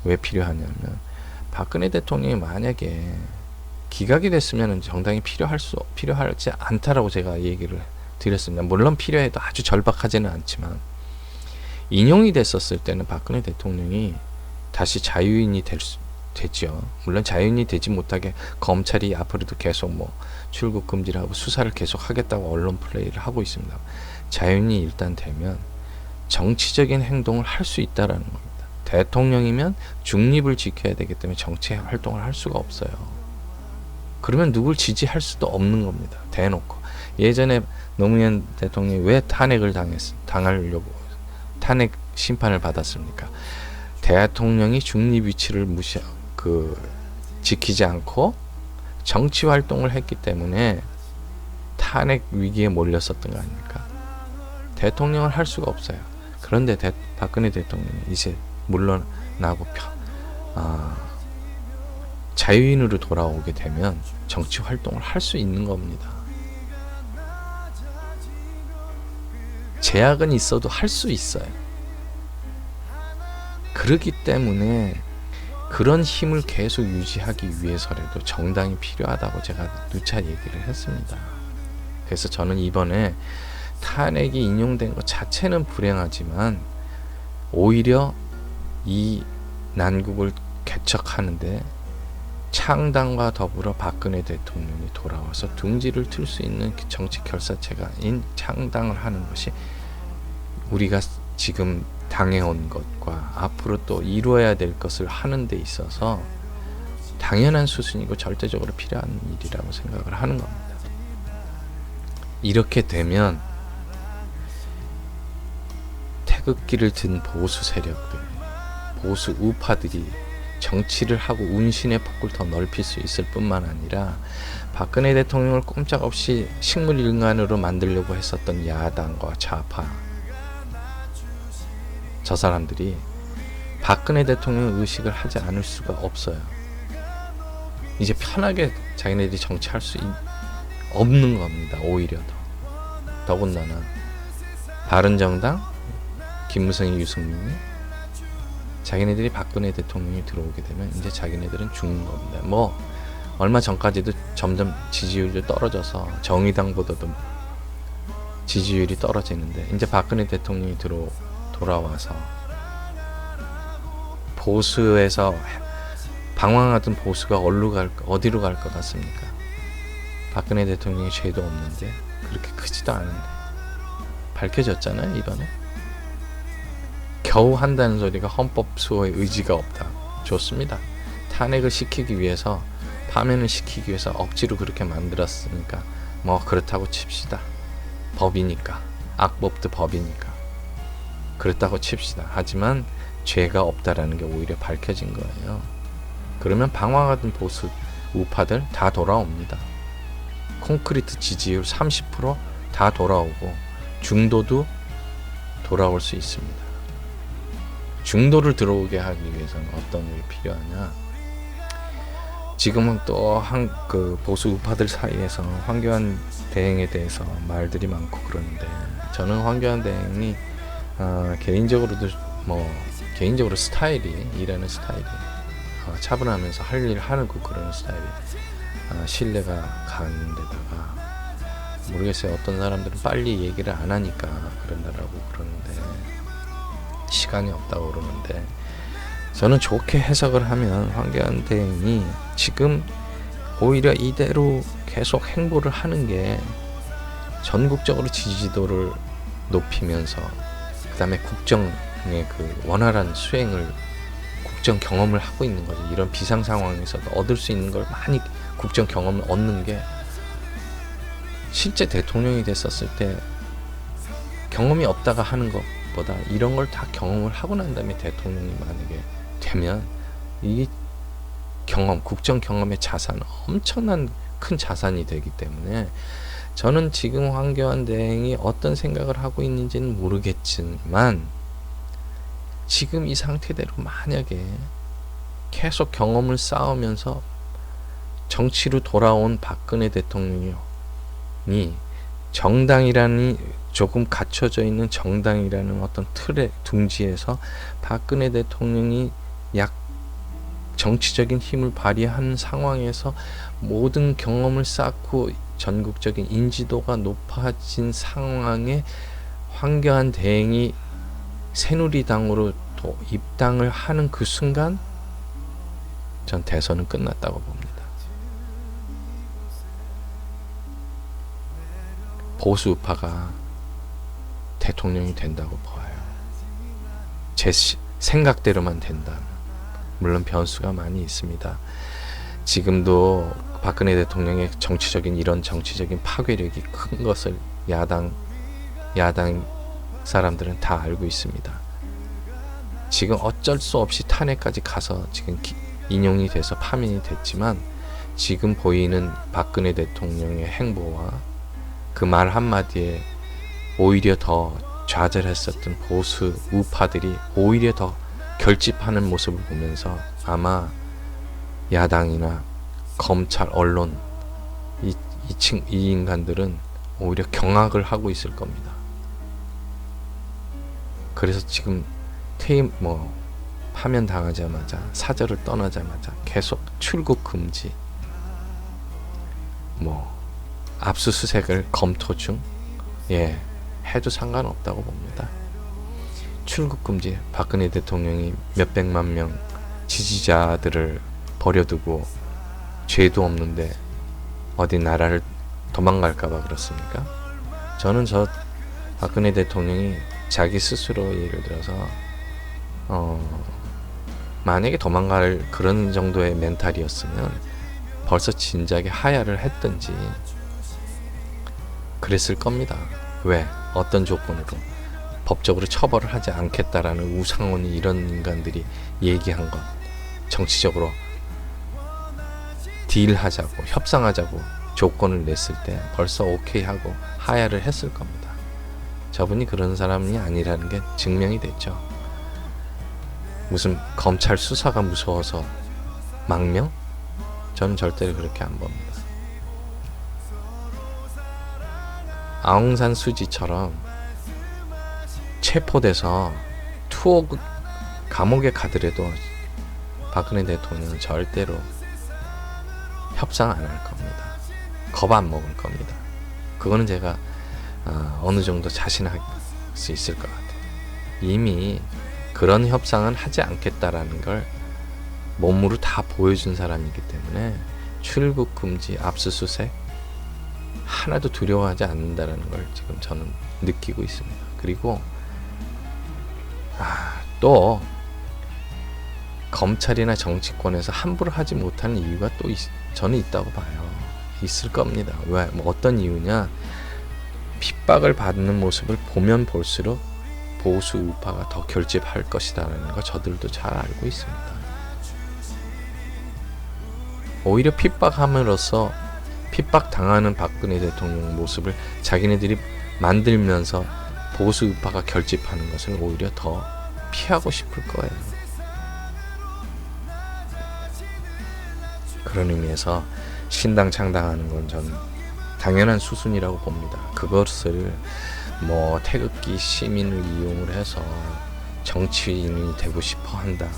왜 필요하냐면, 박근혜 대통령이 만약에 기각이 됐으면 정당이 필요하지 않다라고 제가 얘기를 드렸습니다. 물론 필요해도 아주 절박하지는 않지만, 인용이 됐었을 때는 박근혜 대통령이 다시 자유인이 됐죠. 물론 자유인이 되지 못하게 검찰이 앞으로도 계속 뭐 출국 금지를 하고 수사를 계속 하겠다고 언론 플레이를 하고 있습니다. 자유인이 일단 되면 정치적인 행동을 할 수 있다라는 겁니다. 대통령이면 중립을 지켜야 되기 때문에 정치 활동을 할 수가 없어요. 그러면 누굴 지지할 수도 없는 겁니다. 대놓고. 예전에 노무현 대통령이 왜 당하려고 탄핵 심판을 받았습니까? 대통령이 중립 위치를 지키지 않고 정치 활동을 했기 때문에 탄핵 위기에 몰렸었던 거 아닙니까? 대통령을 할 수가 없어요. 그런데 박근혜 대통령이 이제 물러나고 자유인으로 돌아오게 되면 정치 활동을 할 수 있는 겁니다. 제약은 있어도 할 수 있어요. 그렇기 때문에 그런 힘을 계속 유지하기 위해서라도 정당이 필요하다고 제가 누차 얘기를 했습니다. 그래서 저는 이번에 탄핵이 인용된 것 자체는 불행하지만 오히려 이 난국을 개척하는데 창당과 더불어 박근혜 대통령이 돌아와서 둥지를 틀 수 있는 정치 결사체가인 창당을 하는 것이 우리가 지금 당해온 것과 앞으로 또 이루어야 될 것을 하는 데 있어서 당연한 수순이고 절대적으로 필요한 일이라고 생각을 하는 겁니다. 이렇게 되면 태극기를 든 보수 세력들, 보수 우파들이 정치를 하고 운신의 폭을 더 넓힐 수 있을 뿐만 아니라 박근혜 대통령을 꼼짝없이 식물인간으로 만들려고 했었던 야당과 좌파, 저 사람들이 박근혜 대통령 의식을 하지 않을 수가 없어요. 이제 편하게 자기네들이 정치할 수 없는 겁니다. 오히려 더군다나 바른정당, 김무성이, 유승민이 자기네들이 박근혜 대통령이 들어오게 되면 이제 자기네들은 죽는 겁니다. 뭐 얼마 전까지도 점점 지지율이 떨어져서 정의당보다도 지지율이 떨어지는데 이제 박근혜 대통령이 돌아와서 보수에서 방황하던 보수가 어디로 갈 것 같습니까? 박근혜 대통령이 죄도 없는데 그렇게 크지도 않은데 밝혀졌잖아요. 이번에 겨우 한다는 소리가 헌법 수호의 의지가 없다. 좋습니다. 탄핵을 시키기 위해서, 파면을 시키기 위해서 억지로 그렇게 만들었으니까 뭐 그렇다고 칩시다. 법이니까, 악법도 법이니까 그렇다고 칩시다. 하지만 죄가 없다라는 게 오히려 밝혀진 거예요. 그러면 방황하던 보수 우파들 다 돌아옵니다. 콘크리트 지지율 30% 다 돌아오고 중도도 돌아올 수 있습니다. 중도를 들어오게 하기 위해서는 어떤 게 필요하냐? 지금은 또 그 보수 우파들 사이에서 황교안 대행에 대해서 말들이 많고 그러는데, 저는 황교안 대행이 개인적으로도 개인적으로 일하는 스타일이 차분하면서 할 일 하고 그러는 스타일이 신뢰가 가는 데다가, 모르겠어요. 어떤 사람들은 빨리 얘기를 안 하니까 그런다라고 그러는데, 시간이 없다고 그러는데, 저는 좋게 해석을 하면 황교안 대행이 지금 오히려 이대로 계속 행보를 하는 게 전국적으로 지지도를 높이면서, 그 다음에 국정의 그 원활한 수행을, 국정 경험을 하고 있는 거죠. 이런 비상 상황에서도 얻을 수 있는 걸 많이 국정 경험을 얻는 게, 실제 대통령이 됐었을 때 경험이 없다가 하는 것보다 이런 걸 다 경험을 하고 난 다음에 대통령이 만약에 되면, 이 경험, 국정 경험의 자산, 엄청난 큰 자산이 되기 때문에, 저는 지금 황교안 대행이 어떤 생각을 하고 있는지는 모르겠지만, 지금 이 상태대로 만약에 계속 경험을 쌓으면서 정치로 돌아온 박근혜 대통령이 정당이라는, 조금 갖춰져 있는 정당이라는 어떤 틀의 둥지에서 박근혜 대통령이 정치적인 힘을 발휘하는 상황에서 모든 경험을 쌓고 전국적인 인지도가 높아진 상황에 황교안 대행이 새누리당으로 입당을 하는 그 순간, 전 대선은 끝났다고 봅니다. 보수 우파가 대통령이 된다고 봐요. 제 생각대로만 된다면. 물론 변수가 많이 있습니다. 지금도 박근혜 대통령의 이런 정치적인 파괴력이 큰 것을 야당 사람들은 다 알고 있습니다. 지금 어쩔 수 없이 탄핵까지 가서 지금 인용이 돼서 파면이 됐지만, 지금 보이는 박근혜 대통령의 행보와 그 말 한마디에 오히려 더 좌절했었던 보수 우파들이 오히려 더 결집하는 모습을 보면서, 아마 야당이나 검찰, 언론, 이 인간들은 오히려 경악을 하고 있을 겁니다. 그래서 지금 파면 당하자마자, 사저를 떠나자마자 계속 출국 금지, 압수수색을 검토 중, 해도 상관없다고 봅니다. 출국 금지, 박근혜 대통령이 몇백만 명 지지자들을 버려두고 죄도 없는데 어디 나라를 도망갈까봐 그렇습니까? 저는 박근혜 대통령이 자기 스스로 예를 들어서 만약에 도망갈 그런 정도의 멘탈이었으면 벌써 진작에 하야를 했든지 그랬을 겁니다. 왜? 어떤 조건으로? 법적으로 처벌을 하지 않겠다라는 우상원이, 이런 인간들이 얘기한 것, 정치적으로 딜하자고, 협상하자고 조건을 냈을 때 벌써 오케이 하고 하야를 했을 겁니다. 저분이 그런 사람이 아니라는 게 증명이 됐죠. 무슨 검찰 수사가 무서워서 망명? 저는 절대로 그렇게 안 봅니다. 아웅산 수지처럼 체포돼서 투옥 감옥에 가더라도 박근혜 대통령은 절대로 협상 안 할 겁니다. 겁 안 먹을 겁니다. 그거는 제가 어느 정도 자신할 수 있을 것 같아요. 이미 그런 협상은 하지 않겠다라는 걸 몸으로 다 보여준 사람이기 때문에 출국 금지, 압수수색 하나도 두려워하지 않는다라는 걸 지금 저는 느끼고 있습니다. 그리고 또 검찰이나 정치권에서 함부로 하지 못하는 이유가 또 저는 있다고 봐요. 있을 겁니다. 왜? 뭐 어떤 이유냐? 핍박을 받는 모습을 보면 볼수록 보수 우파가 더 결집할 것이다라는 거 저들도 잘 알고 있습니다. 오히려 핍박함으로써 핍박당하는 박근혜 대통령 모습을 자기네들이 만들면서 보수 우파가 결집하는 것을 오히려 더 피하고 싶을 거예요. 그런 의미에서 신당 창당하는 건 저는 당연한 수순이라고 봅니다. 그것을 뭐 태극기 시민을 이용을 해서 정치인이 되고 싶어 한다,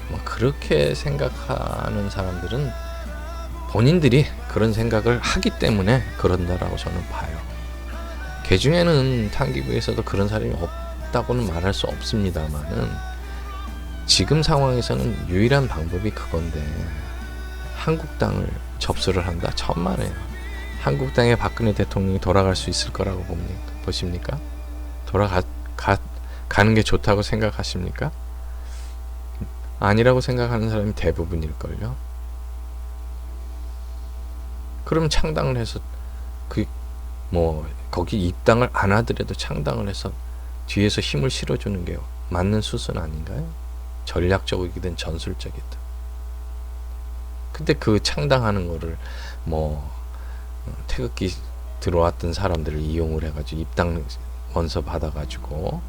뭐 그렇게 생각하는 사람들은 본인들이 그런 생각을 하기 때문에 그런다라고 저는 봐요. 개중에는 탄기부에서도 그런 사람이 없다고는 말할 수 없습니다만은 지금 상황에서는 유일한 방법이 그건데 한국당을 접수를 한다? 천만에요. 한국당에 박근혜 대통령이 돌아갈 수 있을 거라고 보십니까? 가는 게 좋다고 생각하십니까? 아니라고 생각하는 사람이 대부분일걸요. 그럼 창당을 해서 거기 입당을 안 하더라도 창당을 해서 뒤에서 힘을 실어주는 게 맞는 수순 아닌가요? 전략적이든 전술적이든. 근데 그 창당하는 거를 태극기 들어왔던 사람들을 이용을 해가지고 입당 원서 받아가지고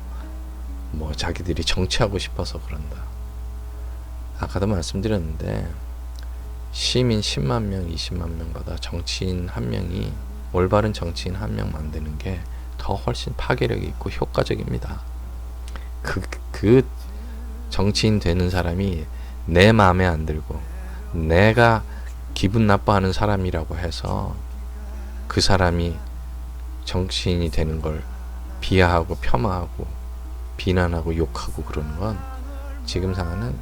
자기들이 정치하고 싶어서 그런다. 아까도 말씀드렸는데 시민 10만 명, 20만 명보다 정치인 한 명이 올바른 정치인 한 명 만드는 게 더 훨씬 파괴력이 있고 효과적입니다. 그 정치인 되는 사람이 내 마음에 안 들고 내가 기분 나빠하는 사람이라고 해서 그 사람이 정치인이 되는 걸 비하하고 폄하하고 비난하고 욕하고 그러는 건 지금 상황은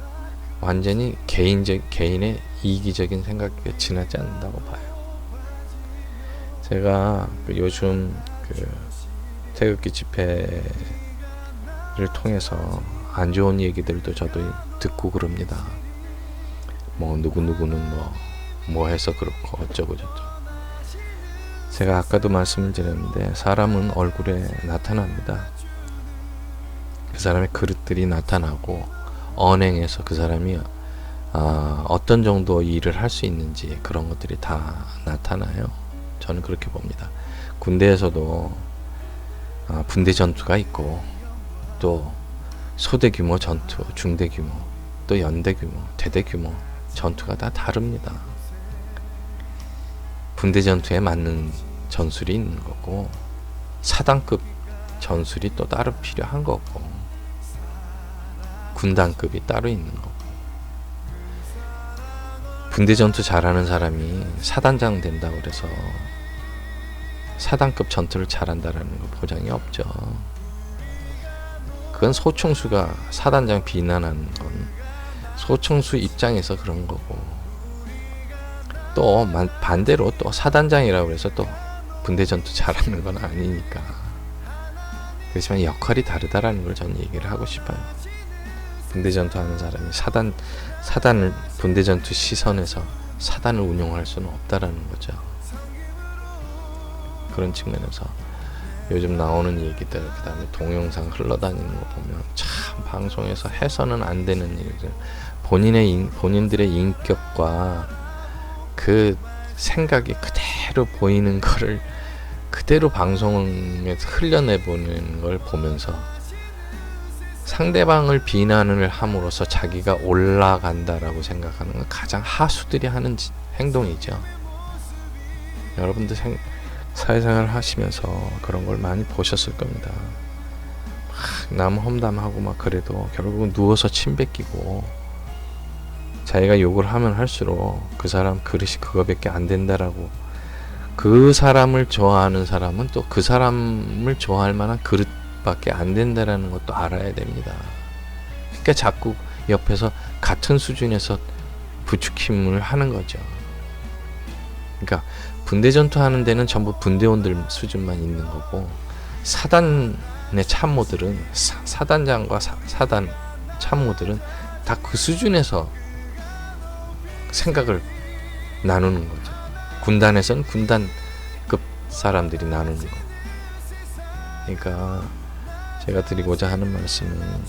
완전히 개인의 이기적인 생각이 지나지 않는다고 봐요. 제가 요즘 태극기 집회를 통해서 안 좋은 얘기들도 저도 듣고 그럽니다. 누구누구는 뭐 해서 그렇고 어쩌고 저쩌고. 제가 아까도 말씀을 드렸는데 사람은 얼굴에 나타납니다. 그 사람의 그릇들이 나타나고 언행에서 그 사람이 어떤 정도 일을 할 수 있는지 그런 것들이 다 나타나요. 저는 그렇게 봅니다. 군대에서도 분대 전투가 있고 또 소대 규모 전투, 중대 규모, 또 연대 규모, 대대 규모 전투가 다 다릅니다. 분대 전투에 맞는 전술이 있는 거고 사단급 전술이 또 따로 필요한 거고 군단급이 따로 있는 거고 분대 전투 잘하는 사람이 사단장 된다고 그래서 사단급 전투를 잘한다라는 거 보장이 없죠. 그건 소총수가 사단장 비난하는 건 소총수 입장에서 그런 거고 또 반대로 또 사단장이라고 해서 또 분대 전투 잘하는 건 아니니까. 그렇지만 역할이 다르다라는 걸 저는 얘기를 하고 싶어요. 분대 전투 하는 사람이 사단을 분대 전투 시선에서 사단을 운용할 수는 없다라는 거죠. 그런 측면에서 요즘 나오는 얘기들, 그 다음에 동영상 흘러다니는 거 보면 참 방송에서 해서는 안 되는 일들, 본인들의 인격과 그 생각이 그대로 보이는 거를 그대로 방송에 흘려내보는 걸 보면서 상대방을 비난을 함으로써 자기가 올라간다라고 생각하는 건 가장 하수들이 하는 행동이죠. 여러분들 사회생활 하시면서 그런 걸 많이 보셨을 겁니다. 막 남 험담하고 막 그래도 결국은 누워서 침 뱉기고 자기가 욕을 하면 할수록 그 사람 그릇이 그거밖에 안 된다라고, 그 사람을 좋아하는 사람은 또 그 사람을 좋아할 만한 그릇밖에 안 된다라는 것도 알아야 됩니다. 그러니까 자꾸 옆에서 같은 수준에서 부추김을 하는 거죠. 그러니까 분대 전투하는 데는 전부 분대원들 수준만 있는 거고, 사단의 참모들은 사단장과 사단 참모들은 다 그 수준에서 생각을 나누는 거죠. 군단에서는 군단급 사람들이 나누는 거. 그러니까 제가 드리고자 하는 말씀은,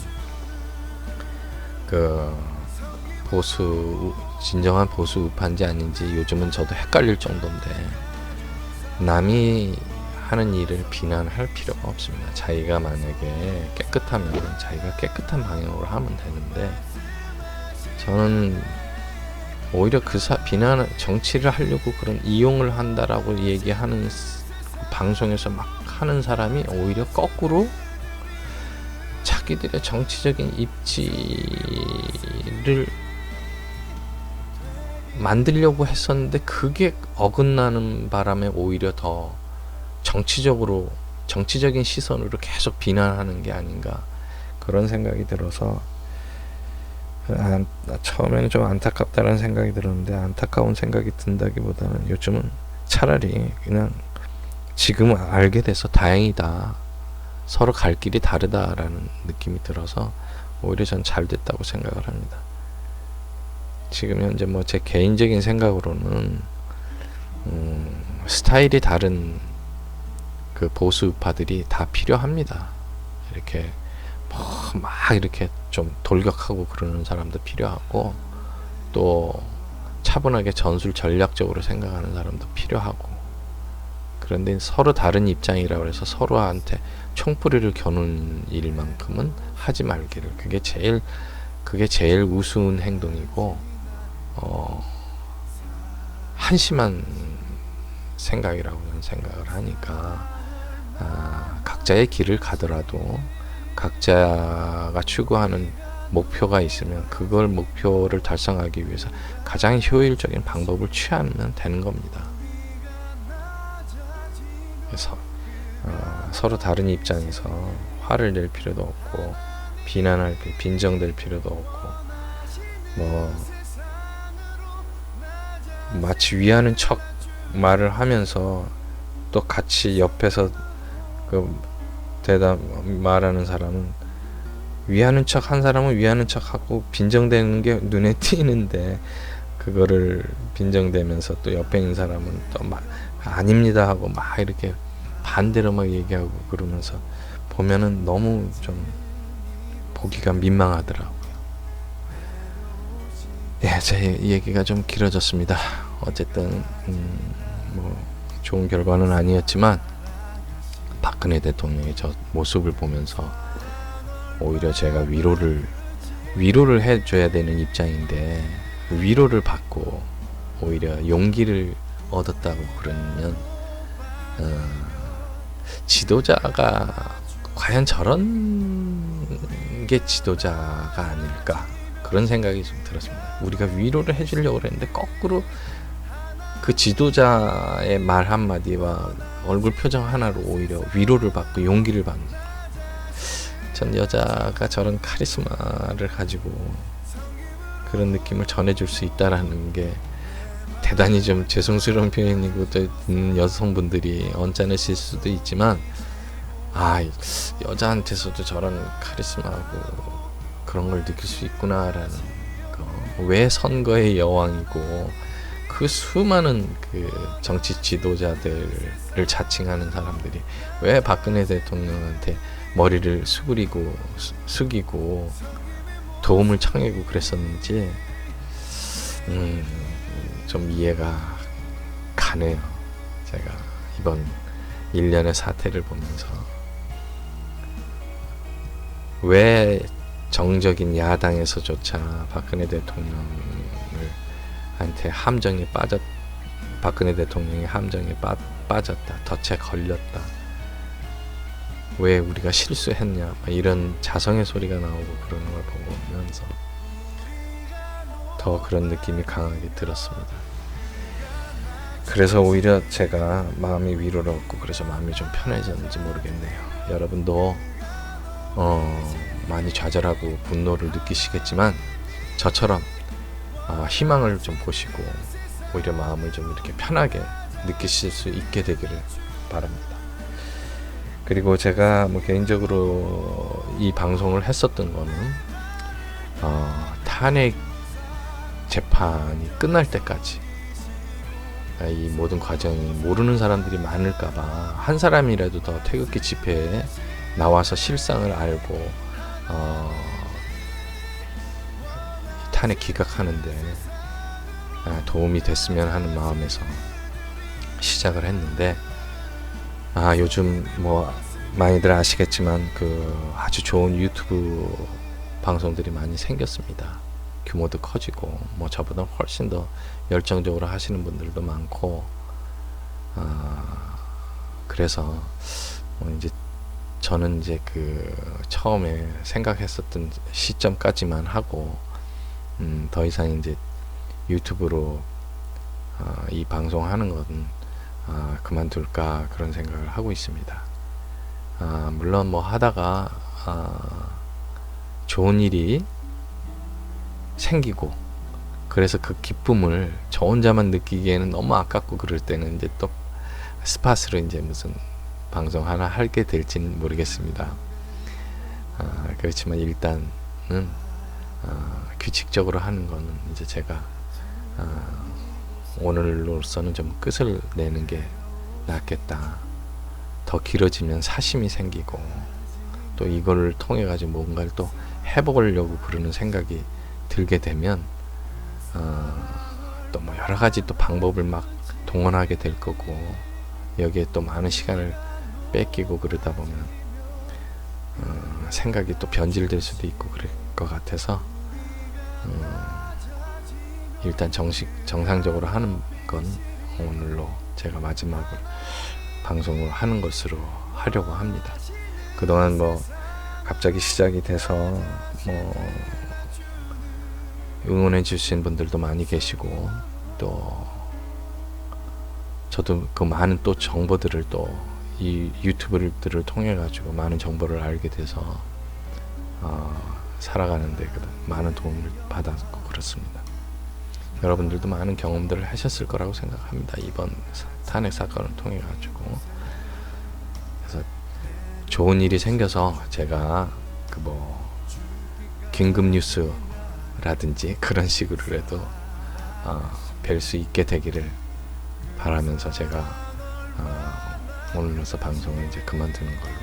그 진정한 보수 우파인지 아닌지 요즘은 저도 헷갈릴 정도인데, 남이 하는 일을 비난할 필요가 없습니다. 자기가 만약에 깨끗하면 자기가 깨끗한 방향으로 하면 되는데, 저는 오히려 비난, 정치를 하려고 그런 이용을 한다라고 얘기하는 방송에서 막 하는 사람이 오히려 거꾸로 자기들의 정치적인 입지를 만들려고 했었는데, 그게 어긋나는 바람에 오히려 더 정치적인 시선으로 계속 비난하는 게 아닌가, 그런 생각이 들어서 처음에는 좀 안타깝다는 생각이 들었는데, 안타까운 생각이 든다기보다는 요즘은 차라리 그냥 지금 알게 돼서 다행이다, 서로 갈 길이 다르다라는 느낌이 들어서 오히려 전 잘 됐다고 생각을 합니다. 지금 현재 뭐 제 개인적인 생각으로는 스타일이 다른 그 보수 우파들이 다 필요합니다. 이렇게 막 이렇게 좀 돌격하고 그러는 사람도 필요하고, 또 차분하게 전술 전략적으로 생각하는 사람도 필요하고, 그런데 서로 다른 입장이라고 해서 서로한테 총뿌리를 겨누는 일만큼은 하지 말기를. 그게 제일 우스운 행동이고, 한심한 생각이라고 저는 생각을 하니까, 각자의 길을 가더라도 각자가 추구하는 목표가 있으면 그걸 목표를 달성하기 위해서 가장 효율적인 방법을 취하면 되는 겁니다. 그래서 서로 다른 입장에서 화를 낼 필요도 없고, 빈정될 필요도 없고, 뭐 마치 위하는 척 말을 하면서 또 같이 옆에서 그 말하는 사람은, 위하는 척 한 사람은 위하는 척 하고 빈정대는 게 눈에 띄는데, 그거를 빈정대면서 또 옆에 있는 사람은 또 막 아닙니다 하고 막 이렇게 반대로 막 얘기하고 그러면서 보면은 너무 좀 보기가 민망하더라고요. 예, 제 얘기가 좀 길어졌습니다. 어쨌든 뭐 좋은 결과는 아니었지만, 박근혜 대통령의 저 모습을 보면서 오히려 제가 위로를 해줘야 되는 입장인데, 위로를 받고 오히려 용기를 얻었다고 그러면, 지도자가 과연 저런 게 지도자가 아닐까, 그런 생각이 좀 들었습니다. 우리가 위로를 해주려고 했는데 거꾸로 그 지도자의 말 한마디와 얼굴 표정 하나로 오히려 위로를 받고 용기를 받는, 전 여자가 저런 카리스마를 가지고 그런 느낌을 전해줄 수 있다라는 게 대단히 좀 죄송스러운 표현이고, 또 여성분들이 언짢으실 수도 있지만, 여자한테서도 저런 카리스마하고 그런 걸 느낄 수 있구나라는 거. 왜 선거의 여왕이고 그 수많은 그 정치 지도자들을 자칭하는 사람들이 왜 박근혜 대통령한테 머리를 숙이고 도움을 청하고 그랬었는지 좀 이해가 가네요. 제가 이번 일련의 사태를 보면서 왜 정적인 야당에서조차 박근혜 대통령의 함정에 빠졌다, 덫에 걸렸다, 왜 우리가 실수했냐, 이런 자성의 소리가 나오고 그러는 걸 보면서 더 그런 느낌이 강하게 들었습니다. 그래서 오히려 제가 마음이 위로를 얻고 그래서 마음이 좀 편해졌는지 모르겠네요. 여러분도 많이 좌절하고 분노를 느끼시겠지만 저처럼 희망을 좀 보시고 오히려 마음을 좀 이렇게 편하게 느끼실 수 있게 되기를 바랍니다. 그리고 제가 뭐 개인적으로 이 방송을 했었던 거는 탄핵 재판이 끝날 때까지 이 모든 과정이 모르는 사람들이 많을까봐 한 사람이라도 더 태극기 집회에 나와서 실상을 알고 탄핵 기각하는데 도움이 됐으면 하는 마음에서 시작을 했는데 요즘 뭐 많이들 아시겠지만 그 아주 좋은 유튜브 방송들이 많이 생겼습니다. 규모도 커지고 뭐 저보다 훨씬 더 열정적으로 하시는 분들도 많고 그래서 이제 저는 이제 그 처음에 생각했었던 시점까지만 하고 더 이상 이제 유튜브로 이 방송하는 건 그만둘까 그런 생각을 하고 있습니다. 물론 뭐 하다가 좋은 일이 생기고 그래서 그 기쁨을 저 혼자만 느끼기에는 너무 아깝고 그럴 때는 이제 또 스팟으로 이제 무슨 방송 하나 하게 될지는 모르겠습니다. 그렇지만 일단은 규칙적으로 하는 거는 이제 제가 오늘로서는 좀 끝을 내는 게 낫겠다. 더 길어지면 사심이 생기고 또 이걸 통해 가지고 뭔가를 또 해보려고 그러는 생각이 들게 되면 또 뭐 여러 가지 또 방법을 막 동원하게 될 거고 여기에 또 많은 시간을 뺏기고 그러다 보면 생각이 또 변질될 수도 있고 그럴 것 같아서 일단 정상적으로 하는 건 오늘로 제가 마지막으로 방송을 하는 것으로 하려고 합니다. 그동안 뭐 갑자기 시작이 돼서 뭐 응원해 주신 분들도 많이 계시고 또 저도 그 많은 또 정보들을 또 이 유튜브들을 통해 가지고 많은 정보를 알게 돼서 살아가는데 많은 도움을 받았고 그렇습니다. 여러분들도 많은 경험들을 하셨을 거라고 생각합니다. 이번 탄핵 사건을 통해 가지고 그래서 좋은 일이 생겨서 제가 그 뭐 긴급 뉴스라든지 그런 식으로라도 뵐 수 있게 되기를 바라면서 제가 오늘로서 방송을 이제 그만두는 걸로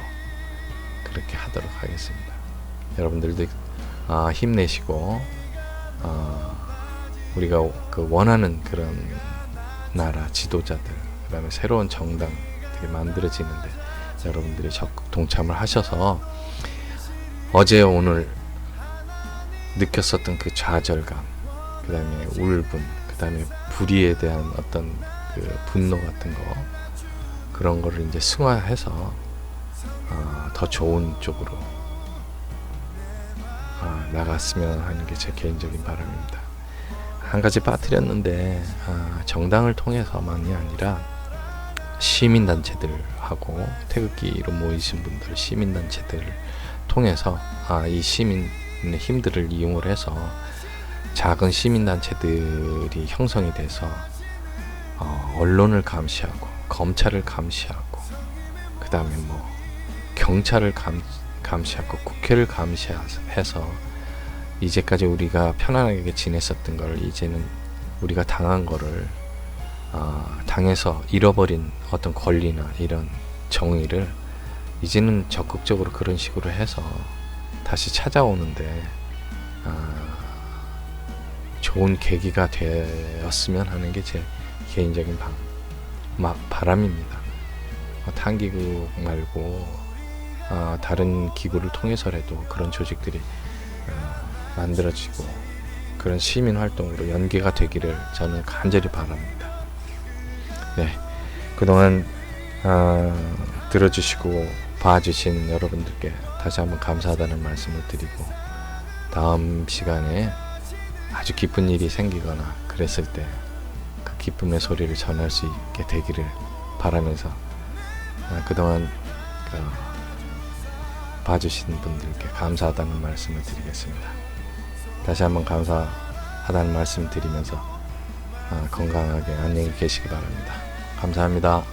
그렇게 하도록 하겠습니다. 여러분들도 힘내시고 우리가 그 원하는 그런 나라 지도자들 그다음에 새로운 정당들이 만들어지는데 여러분들이 적극 동참을 하셔서 어제 오늘 느꼈었던 그 좌절감 그다음에 울분 그다음에 불의에 대한 어떤 그 분노 같은 거 그런 거를 이제 승화해서 더 좋은 쪽으로 나갔으면 하는 게 제 개인적인 바람입니다. 한 가지 빠뜨렸는데 정당을 통해서만이 아니라 시민단체들하고 태극기로 모이신 분들 시민단체들을 통해서 이 시민의 힘들을 이용을 해서 작은 시민단체들이 형성이 돼서 언론을 감시하고 검찰을 감시하고 그 다음에 뭐 경찰을 감시하고 국회를 감시해서 이제까지 우리가 편안하게 지냈었던 걸 이제는 우리가 당한 거를 당해서 잃어버린 어떤 권리나 이런 정의를 이제는 적극적으로 그런 식으로 해서 다시 찾아오는데 좋은 계기가 되었으면 하는 게 제 개인적인 바람입니다. 탄기구 말고 다른 기구를 통해서라도 그런 조직들이 만들어지고 그런 시민 활동으로 연계가 되기를 저는 간절히 바랍니다. 네, 그동안 들어주시고 봐주신 여러분들께 다시 한번 감사하다는 말씀을 드리고 다음 시간에 아주 기쁜 일이 생기거나 그랬을 때 그 기쁨의 소리를 전할 수 있게 되기를 바라면서 그동안 봐주신 분들께 감사하다는 말씀을 드리겠습니다. 다시 한번 감사하다는 말씀 드리면서 건강하게 안녕히 계시기 바랍니다. 감사합니다.